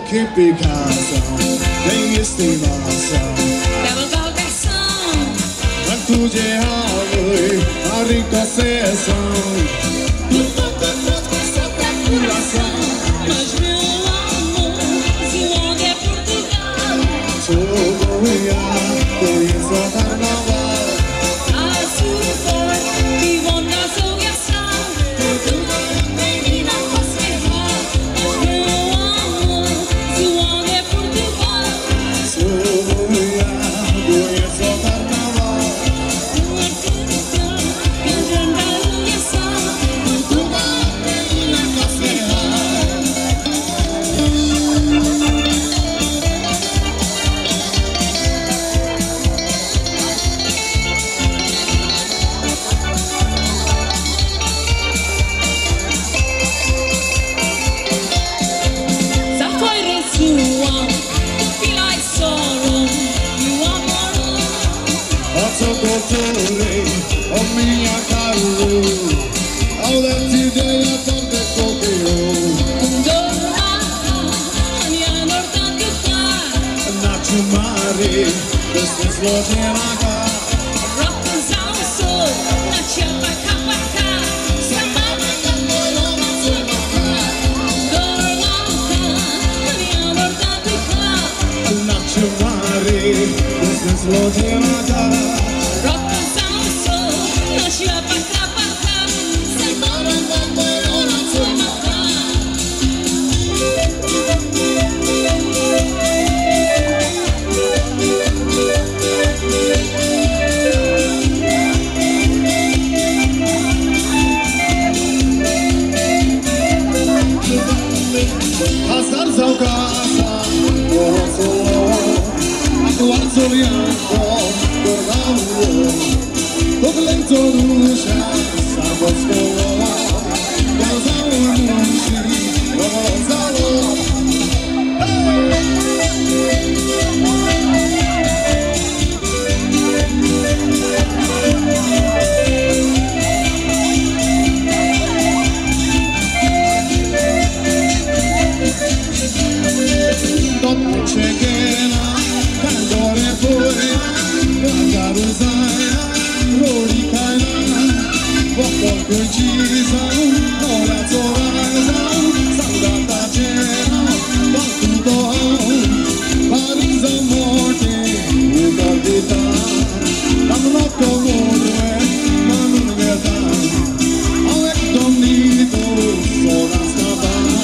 Che Picasso, lei estimação. Leva galgação. Quanto de árvore, a ricoceção. Coração. Mas meu amor, se onde é Portugal. Sou goiá, conheço o carnaval. Azul forte, vivo na salgação. Portugal, menina, você vai. Mas meu amor, se onde é Portugal. Sou goiá, conheço o carnaval. Uma canção, cantando a salgação. Portugal, menina, você vai. Sa foi resuam, fila e solo, meu amor. Faccio dottore, o mia caro. Ho letti della tonte copio. Dormata, andiamo tanto far. Nacho mare, questo slogenaka. Rock and soul, na chiapa kapaka. Sambala tambolo mazumaka. Dormata, andiamo tanto far. Nacho mare, questo slogenaka. Rock and soul, na chiapa kapaka. Sambala tambolo mazumaka. Hazar zaucasa, oso, atuar solianco, tornavo, toglento lucia, sabosco, gazalo anunci, gazalo. Dopo cieghena, candore fuori, carusaia, roricaina, poco coincisa, ora zoraisa, salgata cena, battuto, Parisa morte, ugadita, damno comune, ma non veda, ho ectomnito, sola scavana,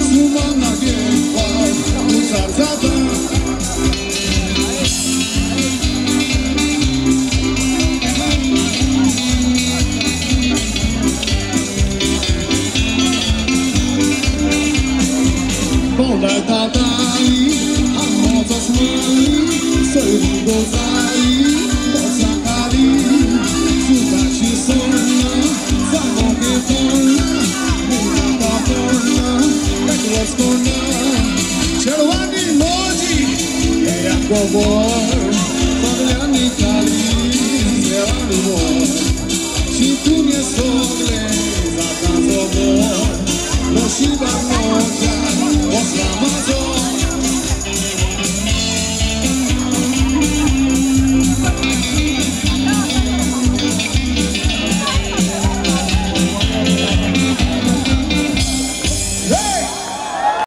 su manna che fa, zarzata. Pole tatami, a mozo smali, soli gozali, pozzacali, sudaci sonna, samo che torna, una torna, ecco scorna, cervani moji, e acqua vuoi, parliamo cali, serani vuoi, ci tu mi sole, a caso vuoi, lo si va